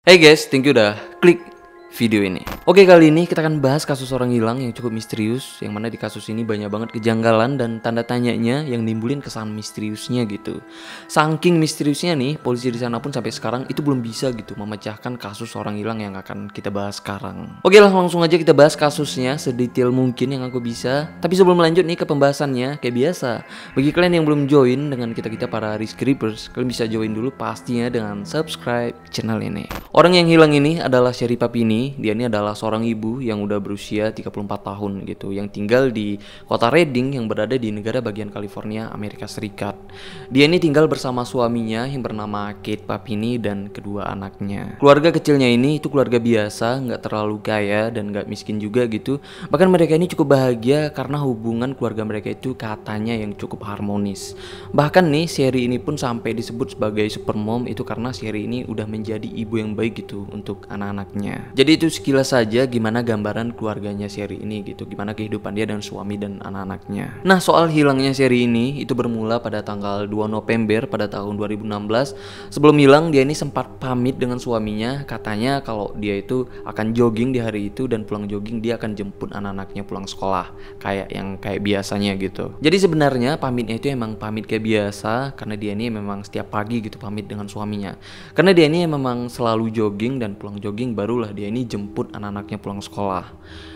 Hey guys, thank you udah klik video ini. Oke, kali ini kita akan bahas kasus orang hilang yang cukup misterius, yang mana di kasus ini banyak banget kejanggalan dan tanda tanyanya yang nimbulin kesan misteriusnya gitu. Saking misteriusnya nih, polisi di sana pun sampai sekarang itu belum bisa gitu memecahkan kasus orang hilang yang akan kita bahas sekarang. Oke lah, langsung aja kita bahas kasusnya sedetail mungkin yang aku bisa. Tapi sebelum lanjut nih ke pembahasannya, kayak biasa, bagi kalian yang belum join dengan kita para Rizky Reapers, kalian bisa join dulu pastinya dengan subscribe channel ini. Orang yang hilang ini adalah Sherry Papini. Dia ini adalah seorang ibu yang udah berusia 34 tahun gitu, yang tinggal di kota Redding yang berada di negara bagian California, Amerika Serikat. Dia ini tinggal bersama suaminya yang bernama Kate Papini dan kedua anaknya. Keluarga kecilnya ini itu keluarga biasa, nggak terlalu kaya dan nggak miskin juga gitu. Bahkan mereka ini cukup bahagia karena hubungan keluarga mereka itu katanya yang cukup harmonis. Bahkan nih Sherry ini pun sampai disebut sebagai super mom itu karena Sherry ini udah menjadi ibu yang baik gitu untuk anak-anaknya. Jadi itu sekilas saja gimana gambaran keluarganya Sherry ini gitu, gimana kehidupan dia dengan suami dan anak-anaknya. Nah, soal hilangnya Sherry ini itu bermula pada tanggal 2 November pada tahun 2016. Sebelum hilang dia ini sempat pamit dengan suaminya, katanya kalau dia itu akan jogging di hari itu dan pulang jogging dia akan jemput anak-anaknya pulang sekolah kayak biasanya gitu. Jadi sebenarnya pamitnya itu emang pamit kayak biasa karena dia ini memang setiap pagi gitu pamit dengan suaminya. Karena dia ini memang selalu jogging dan pulang jogging barulah dia ini jemput anak-anaknya pulang sekolah.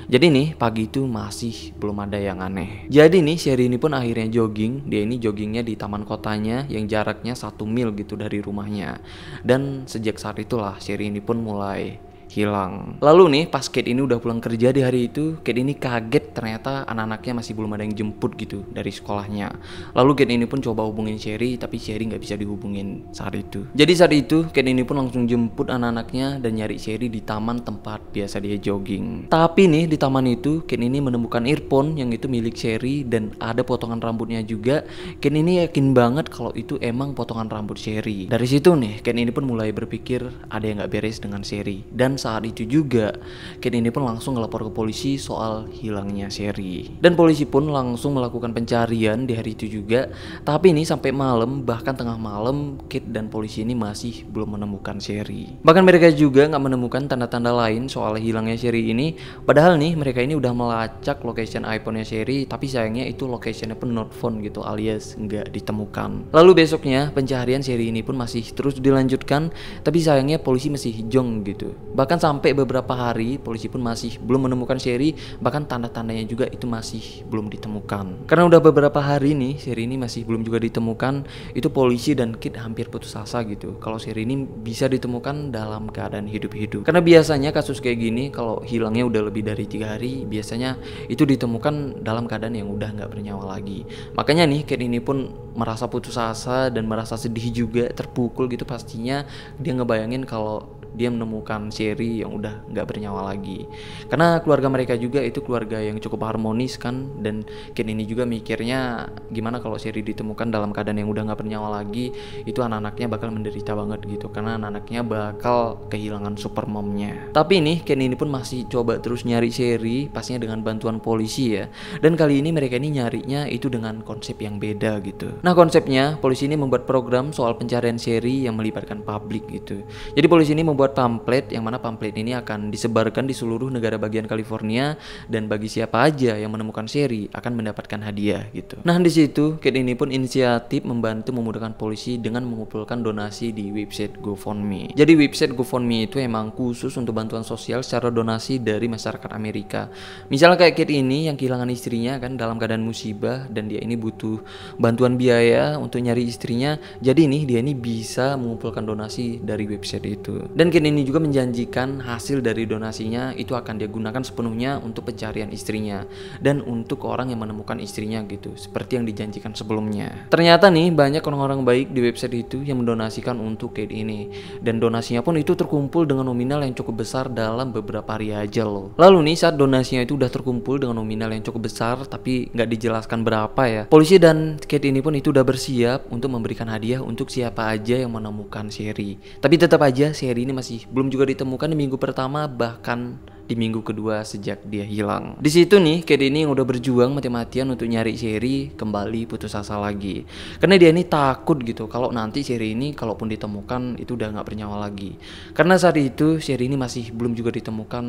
Jadi nih pagi itu masih belum ada yang aneh. Jadi nih Sherry ini pun akhirnya jogging. Dia ini joggingnya di taman kotanya yang jaraknya 1 mil gitu dari rumahnya. Dan sejak saat itulah Sherry ini pun mulai hilang. Lalu nih pas Kate ini udah pulang kerja di hari itu, Kate ini kaget ternyata anak-anaknya masih belum ada yang jemput gitu dari sekolahnya. Lalu Kate ini pun coba hubungin Sherry, tapi Sherry nggak bisa dihubungin saat itu. Jadi saat itu Kate ini pun langsung jemput anak-anaknya dan nyari Sherry di taman tempat biasa dia jogging. Tapi nih di taman itu Kate ini menemukan earphone yang itu milik Sherry dan ada potongan rambutnya juga. Kate ini yakin banget kalau itu emang potongan rambut Sherry. Dari situ nih Kate ini pun mulai berpikir ada yang nggak beres dengan Sherry. Dan saat itu juga Kate ini pun langsung ngelapor ke polisi soal hilangnya Sherry. Dan polisi pun langsung melakukan pencarian di hari itu juga. Tapi ini sampai malam, bahkan tengah malam, Kate dan polisi ini masih belum menemukan Sherry. Bahkan mereka juga nggak menemukan tanda-tanda lain soal hilangnya Sherry ini. Padahal nih mereka ini udah melacak location iPhone-nya Sherry, tapi sayangnya itu location-nya pun not found gitu, alias nggak ditemukan. Lalu besoknya pencarian Sherry ini pun masih terus dilanjutkan, tapi sayangnya polisi masih jong gitu. Bahkan sampai beberapa hari polisi pun masih belum menemukan Sherry, bahkan tanda-tandanya juga itu masih belum ditemukan. Karena udah beberapa hari nih Sherry ini masih belum juga ditemukan, itu polisi dan Kate hampir putus asa gitu kalau Sherry ini bisa ditemukan dalam keadaan hidup-hidup. Karena biasanya kasus kayak gini kalau hilangnya udah lebih dari 3 hari biasanya itu ditemukan dalam keadaan yang udah nggak bernyawa lagi. Makanya nih Kate ini pun merasa putus asa dan merasa sedih juga, terpukul gitu pastinya. Dia ngebayangin kalau dia menemukan Sherry yang udah nggak bernyawa lagi. Karena keluarga mereka juga itu keluarga yang cukup harmonis kan, dan Ken ini juga mikirnya gimana kalau Sherry ditemukan dalam keadaan yang udah nggak bernyawa lagi, itu anak-anaknya bakal menderita banget gitu, karena anak-anaknya bakal kehilangan super momnya. Tapi nih Ken ini pun masih coba terus nyari Sherry, pastinya dengan bantuan polisi ya. Dan kali ini mereka ini nyarinya itu dengan konsep yang beda gitu. Nah konsepnya polisi ini membuat program soal pencarian Sherry yang melibatkan publik gitu. Jadi polisi ini membuat pamflet yang mana pamflet ini akan disebarkan di seluruh negara bagian California, dan bagi siapa aja yang menemukan Sherry akan mendapatkan hadiah gitu. Nah di situ Kate ini pun inisiatif membantu memudahkan polisi dengan mengumpulkan donasi di website GoFundMe. Jadi website GoFundMe itu emang khusus untuk bantuan sosial secara donasi dari masyarakat Amerika. Misalnya kayak Kate ini yang kehilangan istrinya kan dalam keadaan musibah dan dia ini butuh bantuan biaya untuk nyari istrinya. Jadi nih dia ini bisa mengumpulkan donasi dari website itu. Dan Ken ini juga menjanjikan hasil dari donasinya itu akan dia gunakan sepenuhnya untuk pencarian istrinya dan untuk orang yang menemukan istrinya gitu, seperti yang dijanjikan sebelumnya. Ternyata nih banyak orang-orang baik di website itu yang mendonasikan untuk Kate ini, dan donasinya pun itu terkumpul dengan nominal yang cukup besar dalam beberapa hari aja loh. Lalu nih saat donasinya itu udah terkumpul dengan nominal yang cukup besar tapi nggak dijelaskan berapa ya, polisi dan Kate ini pun itu udah bersiap untuk memberikan hadiah untuk siapa aja yang menemukan Sherry. Tapi tetap aja Sherry ini masih belum juga ditemukan di minggu pertama, bahkan di minggu kedua sejak dia hilang. Di situ nih, Kate ini yang udah berjuang mati-matian untuk nyari Sherry kembali putus asa lagi. Karena dia ini takut gitu kalau nanti Sherry ini kalaupun ditemukan itu udah nggak bernyawa lagi. Karena saat itu Sherry ini masih belum juga ditemukan.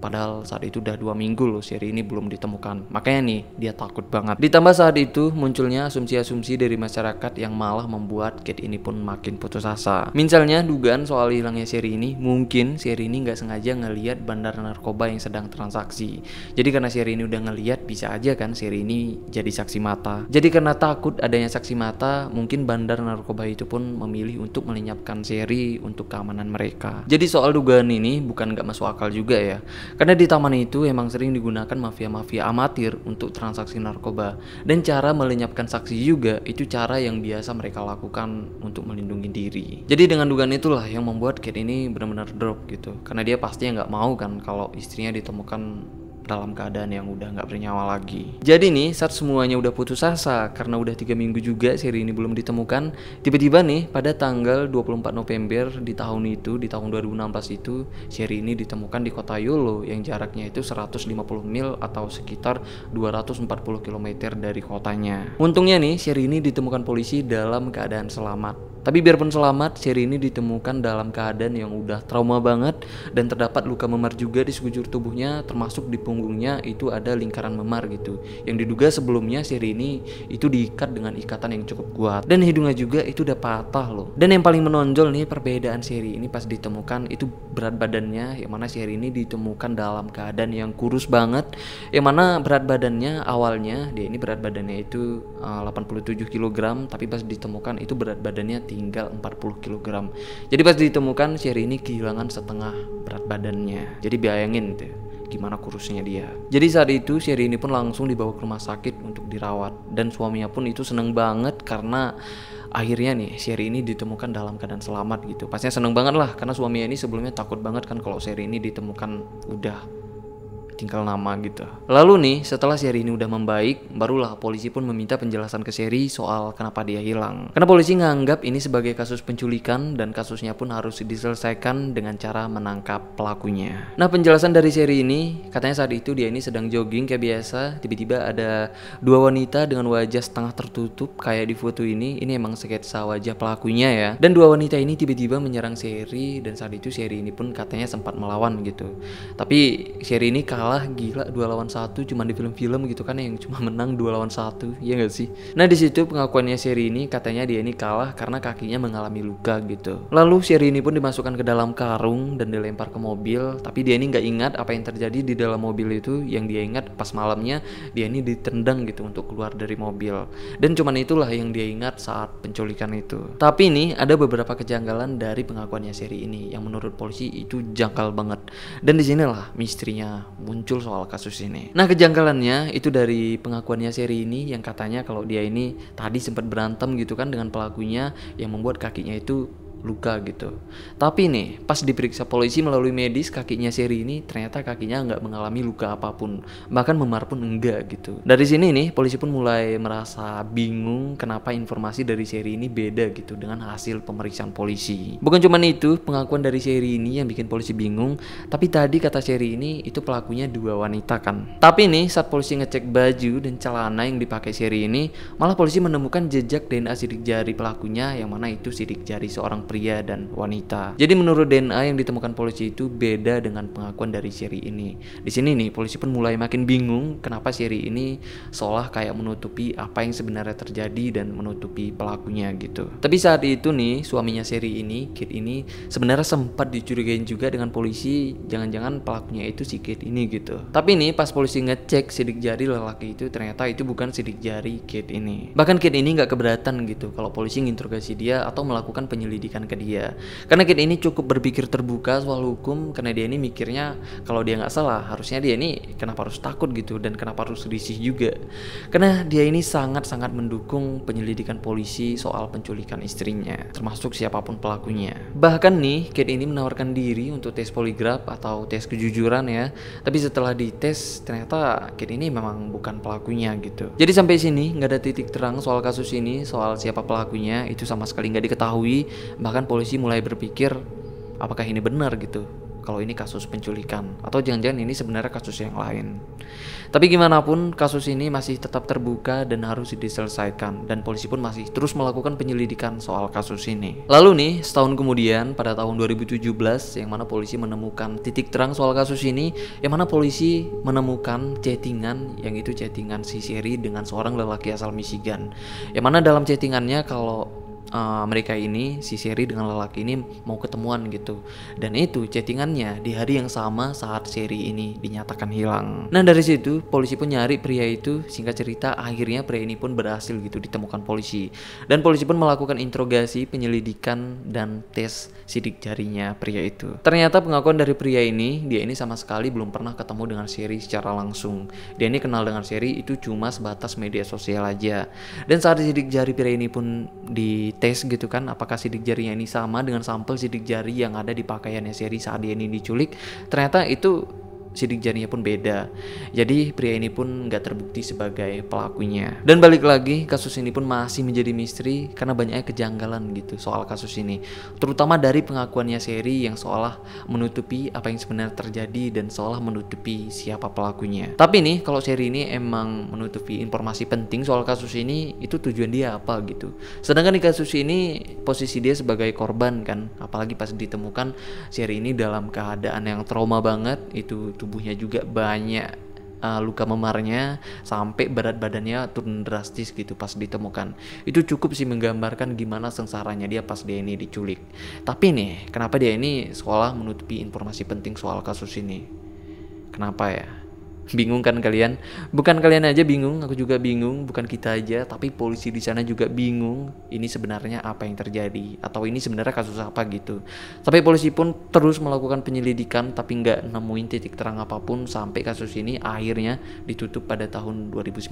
Padahal saat itu udah 2 minggu loh Sherry ini belum ditemukan. Makanya nih dia takut banget. Ditambah saat itu munculnya asumsi-asumsi dari masyarakat yang malah membuat Kate ini pun makin putus asa. Misalnya dugaan soal hilangnya Sherry ini, mungkin Sherry ini nggak sengaja ngelihat bandar narkoba yang sedang transaksi. Jadi karena Sherry ini udah ngelihat, bisa aja kan Sherry ini jadi saksi mata. Jadi karena takut adanya saksi mata, mungkin bandar narkoba itu pun memilih untuk melenyapkan Sherry untuk keamanan mereka. Jadi soal dugaan ini bukan nggak masuk akal juga ya. Karena di taman itu emang sering digunakan mafia-mafia amatir untuk transaksi narkoba. Dan cara melenyapkan saksi juga itu cara yang biasa mereka lakukan untuk melindungi diri. Jadi dengan dugaan itulah yang membuat Kate ini benar-benar drop gitu. Karena dia pastinya nggak mau kan kalau istrinya ditemukan dalam keadaan yang udah nggak bernyawa lagi. Jadi nih saat semuanya udah putus asa karena udah 3 minggu juga Sherry ini belum ditemukan, tiba-tiba nih pada tanggal 24 November di tahun itu, di tahun 2016 itu, Sherry ini ditemukan di kota Yolo yang jaraknya itu 150 mil atau sekitar 240 km dari kotanya. Untungnya nih Sherry ini ditemukan polisi dalam keadaan selamat. Tapi biarpun selamat, Sherry ini ditemukan dalam keadaan yang udah trauma banget dan terdapat luka memar juga di sekujur tubuhnya, termasuk di punggungnya itu ada lingkaran memar gitu. Yang diduga sebelumnya Sherry ini itu diikat dengan ikatan yang cukup kuat. Dan hidungnya juga itu udah patah loh. Dan yang paling menonjol nih perbedaan Sherry ini pas ditemukan itu berat badannya, yang mana Sherry ini ditemukan dalam keadaan yang kurus banget. Yang mana berat badannya awalnya dia ini berat badannya itu 87 kg, tapi pas ditemukan itu berat badannya tinggal 40 kg. Jadi pas ditemukan Sherry ini kehilangan setengah berat badannya. Jadi bayangin tuh gimana kurusnya dia. Jadi saat itu Sherry ini pun langsung dibawa ke rumah sakit untuk dirawat. Dan suaminya pun itu seneng banget karena akhirnya nih Sherry ini ditemukan dalam keadaan selamat gitu. Pastinya seneng banget lah karena suaminya ini sebelumnya takut banget kan kalau Sherry ini ditemukan udah tinggal nama gitu. Lalu nih setelah Sherry ini udah membaik, barulah polisi pun meminta penjelasan ke Sherry soal kenapa dia hilang. Karena polisi nganggap ini sebagai kasus penculikan dan kasusnya pun harus diselesaikan dengan cara menangkap pelakunya. Nah penjelasan dari Sherry ini katanya saat itu dia ini sedang jogging kayak biasa, tiba-tiba ada 2 wanita dengan wajah setengah tertutup kayak di foto ini emang sketsa wajah pelakunya ya. Dan 2 wanita ini tiba-tiba menyerang Sherry dan saat itu Sherry ini pun katanya sempat melawan gitu. Tapi Sherry ini kalah gila 2 lawan 1 cuman di film-film gitu kan yang cuma menang 2 lawan 1 ya gak sih. Nah di situ pengakuannya Sherry ini katanya dia ini kalah karena kakinya mengalami luka gitu. Lalu Sherry ini pun dimasukkan ke dalam karung dan dilempar ke mobil, tapi dia ini nggak ingat apa yang terjadi di dalam mobil itu. Yang dia ingat pas malamnya dia ini ditendang gitu untuk keluar dari mobil, dan cuman itulah yang dia ingat saat penculikan itu. Tapi nih ada beberapa kejanggalan dari pengakuannya Sherry ini yang menurut polisi itu janggal banget, dan disinilah misterinya muncul soal kasus ini. Nah kejanggalannya itu dari pengakuannya Sherry ini yang katanya kalau dia ini tadi sempat berantem gitu kan dengan pelakunya yang membuat kakinya itu luka gitu. Tapi nih pas diperiksa polisi melalui medis, kakinya Sherry ini ternyata kakinya nggak mengalami luka apapun, bahkan memar pun enggak gitu. Dari sini nih polisi pun mulai merasa bingung kenapa informasi dari Sherry ini beda gitu dengan hasil pemeriksaan polisi. Bukan cuma itu pengakuan dari Sherry ini yang bikin polisi bingung, tapi tadi kata Sherry ini itu pelakunya 2 wanita kan. Tapi nih saat polisi ngecek baju dan celana yang dipakai Sherry ini, malah polisi menemukan jejak DNA sidik jari pelakunya yang mana itu sidik jari seorang pria dan wanita. Jadi menurut DNA yang ditemukan polisi itu beda dengan pengakuan dari Sherry ini. Di sini nih polisi pun mulai makin bingung kenapa Sherry ini seolah kayak menutupi apa yang sebenarnya terjadi dan menutupi pelakunya gitu. Tapi saat itu nih suaminya Sherry ini, Kate ini sebenarnya sempat dicurigain juga dengan polisi, jangan-jangan pelakunya itu si Kate ini gitu. Tapi nih pas polisi ngecek sidik jari lelaki itu, ternyata itu bukan sidik jari Kate ini. Bahkan Kate ini nggak keberatan gitu kalau polisi nginterogasi dia atau melakukan penyelidikan ke dia. Karena Kate ini cukup berpikir terbuka soal hukum, karena dia ini mikirnya kalau dia nggak salah harusnya dia ini kenapa harus takut gitu dan kenapa harus risih juga. Karena dia ini sangat-sangat mendukung penyelidikan polisi soal penculikan istrinya, termasuk siapapun pelakunya. Bahkan nih Kate ini menawarkan diri untuk tes poligraf atau tes kejujuran ya. Tapi setelah dites ternyata Kate ini memang bukan pelakunya gitu. Jadi sampai sini nggak ada titik terang soal kasus ini, soal siapa pelakunya itu sama sekali nggak diketahui. Bahkan polisi mulai berpikir apakah ini benar gitu kalau ini kasus penculikan atau jangan-jangan ini sebenarnya kasus yang lain. Tapi gimana pun kasus ini masih tetap terbuka dan harus diselesaikan, dan polisi pun masih terus melakukan penyelidikan soal kasus ini. Lalu nih, setahun kemudian pada tahun 2017 yang mana polisi menemukan titik terang soal kasus ini, yang mana polisi menemukan chattingan, yang itu chattingan si Sherry dengan seorang lelaki asal Michigan. Yang mana dalam chattingannya kalau mereka ini, si Sherry dengan lelaki ini mau ketemuan gitu. Dan itu chattingannya di hari yang sama saat Sherry ini dinyatakan hilang. Nah dari situ polisi pun nyari pria itu. Singkat cerita akhirnya pria ini pun berhasil gitu ditemukan polisi. Dan polisi pun melakukan interogasi, penyelidikan, dan tes sidik jarinya pria itu. Ternyata pengakuan dari pria ini, dia ini sama sekali belum pernah ketemu dengan Sherry secara langsung. Dia ini kenal dengan Sherry itu cuma sebatas media sosial aja. Dan saat sidik jari pria ini pun dites gitu kan, apakah sidik jarinya ini sama dengan sampel sidik jari yang ada di pakaiannya Sherry saat dia ini diculik. Ternyata itu sidik jarinya pun beda. Jadi pria ini pun nggak terbukti sebagai pelakunya. Dan balik lagi, kasus ini pun masih menjadi misteri karena banyaknya kejanggalan gitu soal kasus ini. Terutama dari pengakuannya Sherry yang seolah menutupi apa yang sebenarnya terjadi dan seolah menutupi siapa pelakunya. Tapi nih, kalau Sherry ini emang menutupi informasi penting soal kasus ini, itu tujuan dia apa gitu. Sedangkan di kasus ini posisi dia sebagai korban kan, apalagi pas ditemukan Sherry ini dalam keadaan yang trauma banget, itu tubuhnya juga banyak luka memarnya sampai berat badannya turun drastis gitu pas ditemukan. Itu cukup sih menggambarkan gimana sengsaranya dia pas dia ini diculik. Tapi nih, kenapa dia ini seolah menutupi informasi penting soal kasus ini? Kenapa ya? Bingung kan kalian? Bukan kalian aja bingung, aku juga bingung. Bukan kita aja, tapi polisi di sana juga bingung. Ini sebenarnya apa yang terjadi? Atau ini sebenarnya kasus apa gitu? Tapi polisi pun terus melakukan penyelidikan, tapi nggak nemuin titik terang apapun sampai kasus ini akhirnya ditutup pada tahun 2019.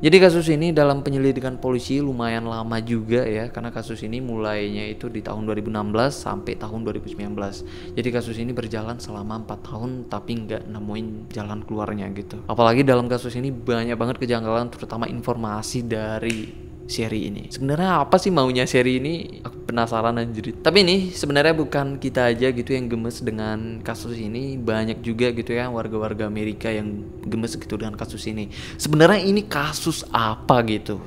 Jadi kasus ini dalam penyelidikan polisi lumayan lama juga ya, karena kasus ini mulainya itu di tahun 2016 sampai tahun 2019. Jadi kasus ini berjalan selama 4 tahun tapi nggak nemuin jalan keluar gitu. Apalagi dalam kasus ini banyak banget kejanggalan, terutama informasi dari Sherry ini. Sebenarnya apa sih maunya Sherry ini? Aku penasaran anjir. Tapi ini sebenarnya bukan kita aja gitu yang gemes dengan kasus ini. Banyak juga gitu ya warga-warga Amerika yang gemes gitu dengan kasus ini. Sebenarnya ini kasus apa gitu?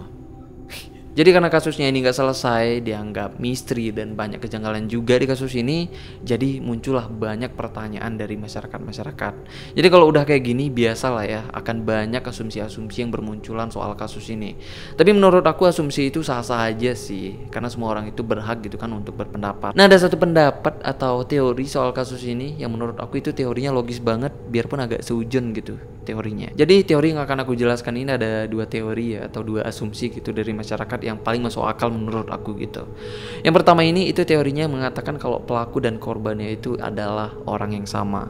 Jadi karena kasusnya ini nggak selesai, dianggap misteri dan banyak kejanggalan juga di kasus ini, jadi muncullah banyak pertanyaan dari masyarakat. Jadi kalau udah kayak gini, biasalah ya, akan banyak asumsi-asumsi yang bermunculan soal kasus ini. Tapi menurut aku asumsi itu sah-sah aja sih, karena semua orang itu berhak gitu kan untuk berpendapat. Nah ada satu pendapat atau teori soal kasus ini yang menurut aku itu teorinya logis banget, biarpun agak seujon gitu teorinya. Jadi teori yang akan aku jelaskan ini ada 2 teori ya, atau 2 asumsi gitu dari masyarakat yang paling masuk akal menurut aku gitu. Yang pertama ini itu teorinya mengatakan kalau pelaku dan korbannya itu adalah orang yang sama.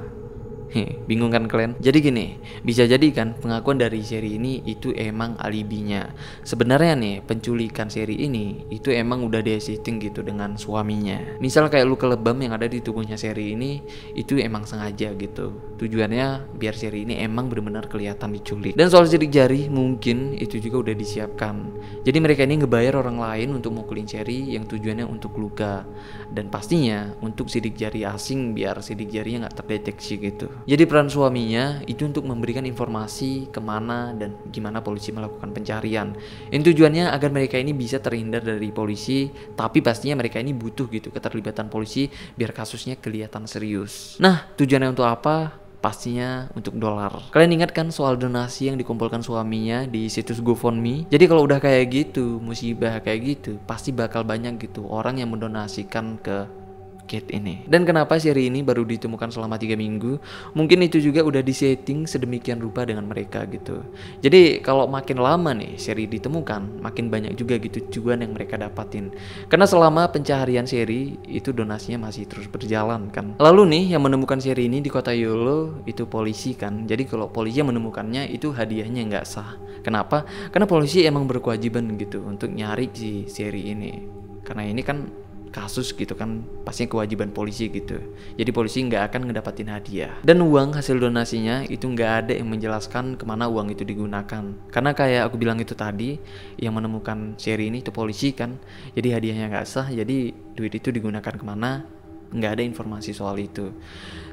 Bingung kan kalian? Jadi gini, bisa jadi kan pengakuan dari Sherry ini itu emang alibinya. Sebenarnya nih penculikan Sherry ini itu emang udah di-setting gitu dengan suaminya. Misal kayak luka lebam yang ada di tubuhnya Sherry ini itu emang sengaja gitu. Tujuannya biar Sherry ini emang benar-benar kelihatan diculik. Dan soal sidik jari mungkin itu juga udah disiapkan. Jadi mereka ini ngebayar orang lain untuk mukulin Sherry yang tujuannya untuk luka. Dan pastinya untuk sidik jari asing biar sidik jarinya nggak terdeteksi gitu. Jadi peran suaminya itu untuk memberikan informasi kemana dan gimana polisi melakukan pencarian. Yang tujuannya agar mereka ini bisa terhindar dari polisi, tapi pastinya mereka ini butuh gitu keterlibatan polisi biar kasusnya kelihatan serius. Nah, tujuannya untuk apa? Pastinya untuk dolar. Kalian ingat kan soal donasi yang dikumpulkan suaminya di situs GoFundMe? Jadi kalau udah kayak gitu, musibah kayak gitu, pasti bakal banyak gitu orang yang mendonasikan ke Kate ini. Dan kenapa Sherry ini baru ditemukan selama 3 minggu? Mungkin itu juga udah disetting sedemikian rupa dengan mereka gitu. Jadi kalau makin lama nih Sherry ditemukan, makin banyak juga gitu cuan yang mereka dapatin. Karena selama pencaharian Sherry itu donasinya masih terus berjalan kan. Lalu nih yang menemukan Sherry ini di kota Yolo itu polisi kan. Jadi kalau polisi yang menemukannya itu hadiahnya nggak sah. Kenapa? Karena polisi emang berkewajiban gitu untuk nyari si Sherry ini. Karena ini kan kasus gitu kan, pastinya kewajiban polisi gitu. Jadi polisi nggak akan ngedapatin hadiah. Dan uang hasil donasinya itu nggak ada yang menjelaskan kemana uang itu digunakan. Karena kayak aku bilang itu tadi, yang menemukan Sherry ini itu polisi kan. Jadi hadiahnya nggak sah, jadi duit itu digunakan kemana nggak ada informasi soal itu.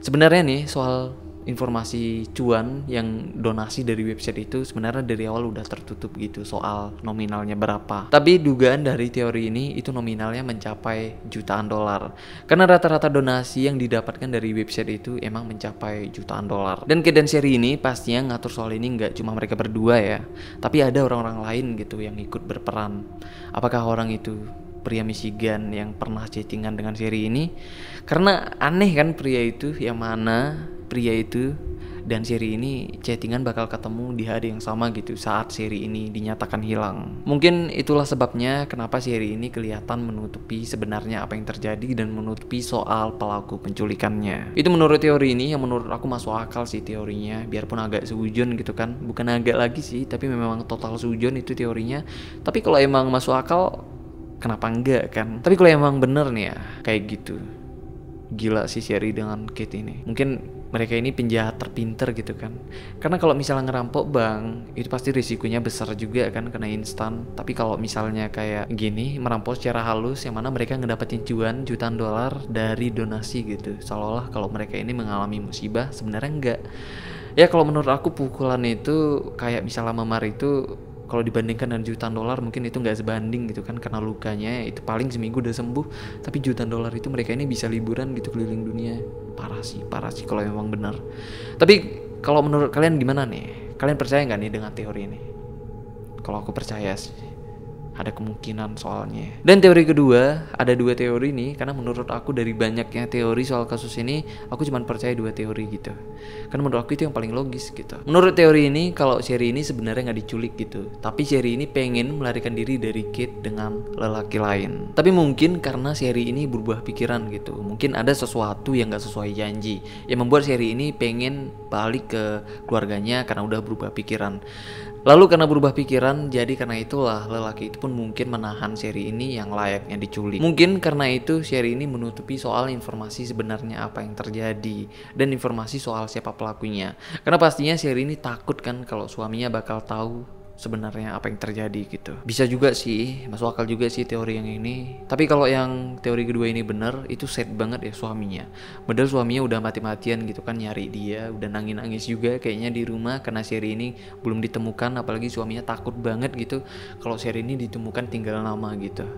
Sebenarnya nih soal informasi cuan yang donasi dari website itu sebenarnya dari awal udah tertutup gitu soal nominalnya berapa. Tapi dugaan dari teori ini itu nominalnya mencapai jutaan dolar. Karena rata-rata donasi yang didapatkan dari website itu emang mencapai jutaan dolar. Dan Kate dan Sherry ini pastinya ngatur soal ini nggak cuma mereka berdua ya, tapi ada orang-orang lain gitu yang ikut berperan. Apakah orang itu pria Michigan yang pernah chattingan dengan Sherry ini? Karena aneh kan pria itu yang mana pria itu dan Sherry ini chattingan bakal ketemu di hari yang sama gitu saat Sherry ini dinyatakan hilang. Mungkin itulah sebabnya kenapa Sherry ini kelihatan menutupi sebenarnya apa yang terjadi dan menutupi soal pelaku penculikannya. Itu menurut teori ini yang menurut aku masuk akal sih teorinya, biarpun agak seujon gitu kan. Bukan agak lagi sih, tapi memang total seujon itu teorinya. Tapi kalau emang masuk akal, kenapa enggak kan? Tapi kalau emang bener nih ya kayak gitu, gila sih Sherry dengan Kate ini. Mungkin mereka ini penjahat terpinter gitu kan. Karena kalau misalnya ngerampok bank, itu pasti risikonya besar juga kan, kena instan. Tapi kalau misalnya kayak gini, merampok secara halus, yang mana mereka ngedapetin cuan jutaan dolar dari donasi gitu. Seolah-olah kalau mereka ini mengalami musibah, sebenarnya enggak. Ya kalau menurut aku pukulan itu kayak misalnya memar itu, kalau dibandingkan dengan jutaan dolar mungkin itu nggak sebanding gitu kan, karena lukanya itu paling seminggu udah sembuh. Tapi jutaan dolar itu mereka ini bisa liburan gitu keliling dunia. Parah sih kalau memang benar. Tapi kalau menurut kalian gimana nih? Kalian percaya nggak nih dengan teori ini? Kalau aku percaya sih, ada kemungkinan soalnya. Dan teori kedua, ada dua teori nih, karena menurut aku dari banyaknya teori soal kasus ini, aku cuma percaya dua teori gitu. Karena menurut aku itu yang paling logis gitu. Menurut teori ini, kalau Sherry ini sebenarnya nggak diculik gitu, tapi Sherry ini pengen melarikan diri dari Kate dengan lelaki lain. Tapi mungkin karena Sherry ini berubah pikiran gitu, mungkin ada sesuatu yang nggak sesuai janji, yang membuat Sherry ini pengen balik ke keluarganya karena udah berubah pikiran. Lalu karena berubah pikiran, jadi karena itulah lelaki itu pun mungkin menahan Sherry ini yang layaknya diculik. Mungkin karena itu Sherry ini menutupi soal informasi sebenarnya apa yang terjadi dan informasi soal siapa pelakunya. Karena pastinya Sherry ini takut kan kalau suaminya bakal tahu sebenarnya apa yang terjadi gitu. Bisa juga sih, masuk akal juga sih teori yang ini. Tapi kalau yang teori kedua ini bener, itu sad banget ya suaminya. Padahal suaminya udah mati-matian gitu kan nyari dia, udah nangis-nangis juga kayaknya di rumah karena Sherry ini belum ditemukan. Apalagi suaminya takut banget gitu kalau Sherry ini ditemukan tinggal nama gitu.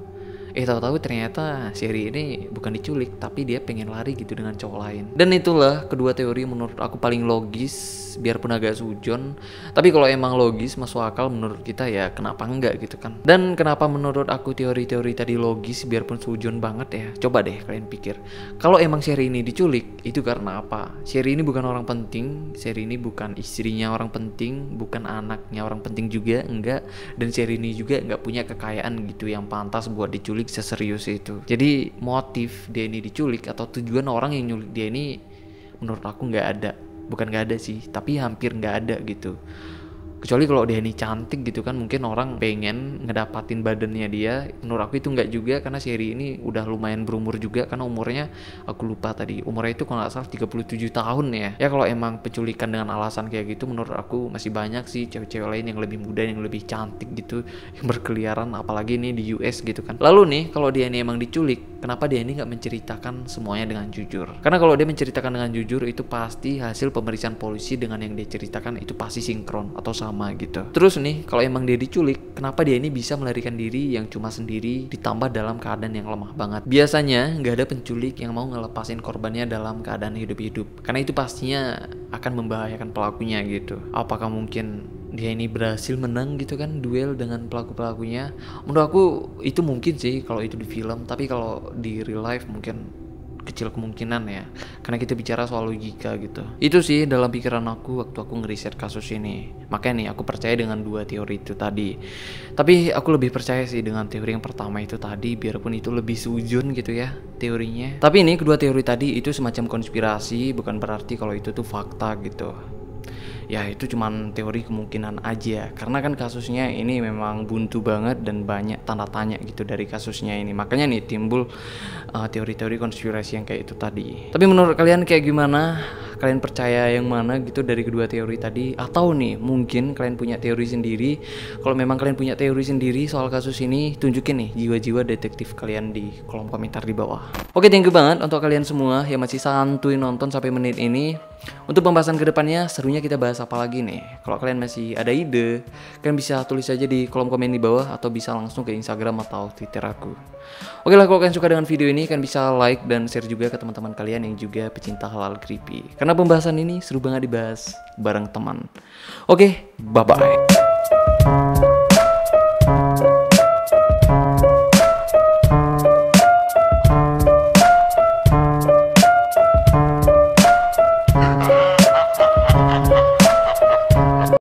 Tahu-tahu ternyata Sherry ini bukan diculik, tapi dia pengen lari gitu dengan cowok lain. Dan itulah kedua teori menurut aku paling logis, biarpun agak sujon. Tapi kalau emang logis, masuk akal menurut kita ya kenapa enggak gitu kan. Dan kenapa menurut aku teori-teori tadi logis biarpun sujon banget ya. Coba deh kalian pikir, kalau emang Sherry ini diculik, itu karena apa? Sherry ini bukan orang penting, Sherry ini bukan istrinya orang penting, bukan anaknya orang penting juga, enggak. Dan Sherry ini juga enggak punya kekayaan gitu yang pantas buat diculik seserius itu. Jadi motif dia ini diculik atau tujuan orang yang nyulik dia ini menurut aku nggak ada. Bukan nggak ada sih, tapi hampir nggak ada gitu. Kecuali kalau dia ini cantik gitu kan, mungkin orang pengen ngedapatin badannya dia. Menurut aku itu nggak juga, karena Sherry ini udah lumayan berumur juga, karena umurnya aku lupa tadi, umurnya itu kalau nggak salah 37 tahun ya. Ya kalau emang penculikan dengan alasan kayak gitu, menurut aku masih banyak sih cewek-cewek lain yang lebih muda, yang lebih cantik gitu, yang berkeliaran, apalagi ini di US gitu kan. Lalu nih kalau dia ini emang diculik, kenapa dia ini nggak menceritakan semuanya dengan jujur? Karena kalau dia menceritakan dengan jujur, itu pasti hasil pemeriksaan polisi dengan yang dia ceritakan itu pasti sinkron atau sama gitu. Terus nih kalau emang dia diculik, kenapa dia ini bisa melarikan diri yang cuma sendiri ditambah dalam keadaan yang lemah banget? Biasanya nggak ada penculik yang mau ngelepasin korbannya dalam keadaan hidup-hidup, karena itu pastinya akan membahayakan pelakunya gitu. Apakah mungkin dia ini berhasil menang gitu kan duel dengan pelaku-pelakunya? Menurut aku itu mungkin sih kalau itu di film, tapi kalau di real life mungkin kecil kemungkinan ya, karena kita bicara soal logika gitu. Itu sih dalam pikiran aku waktu aku ngeriset kasus ini. Makanya nih aku percaya dengan dua teori itu tadi. Tapi aku lebih percaya sih dengan teori yang pertama itu tadi, biarpun itu lebih sujun gitu ya teorinya. Tapi ini kedua teori tadi itu semacam konspirasi, bukan berarti kalau itu tuh fakta gitu. Ya itu cuman teori kemungkinan aja, karena kan kasusnya ini memang buntu banget dan banyak tanda tanya gitu dari kasusnya ini. Makanya nih timbul teori-teori konspirasi yang kayak itu tadi. Tapi menurut kalian kayak gimana? kalian percaya yang mana gitu dari kedua teori tadi, atau nih mungkin kalian punya teori sendiri. Kalau memang kalian punya teori sendiri soal kasus ini, tunjukin nih jiwa-jiwa detektif kalian di kolom komentar di bawah. Oke, thank you banget untuk kalian semua yang masih santuy nonton sampai menit ini. Untuk pembahasan kedepannya, serunya kita bahas apa lagi nih? Kalau kalian masih ada ide, kalian bisa tulis aja di kolom komen di bawah, atau bisa langsung ke Instagram atau Twitter aku. Oke lah, kalau kalian suka dengan video ini, kalian bisa like dan share juga ke teman-teman kalian yang juga pecinta hal-hal creepy. Karena pembahasan ini seru banget dibahas bareng teman. Oke, bye-bye.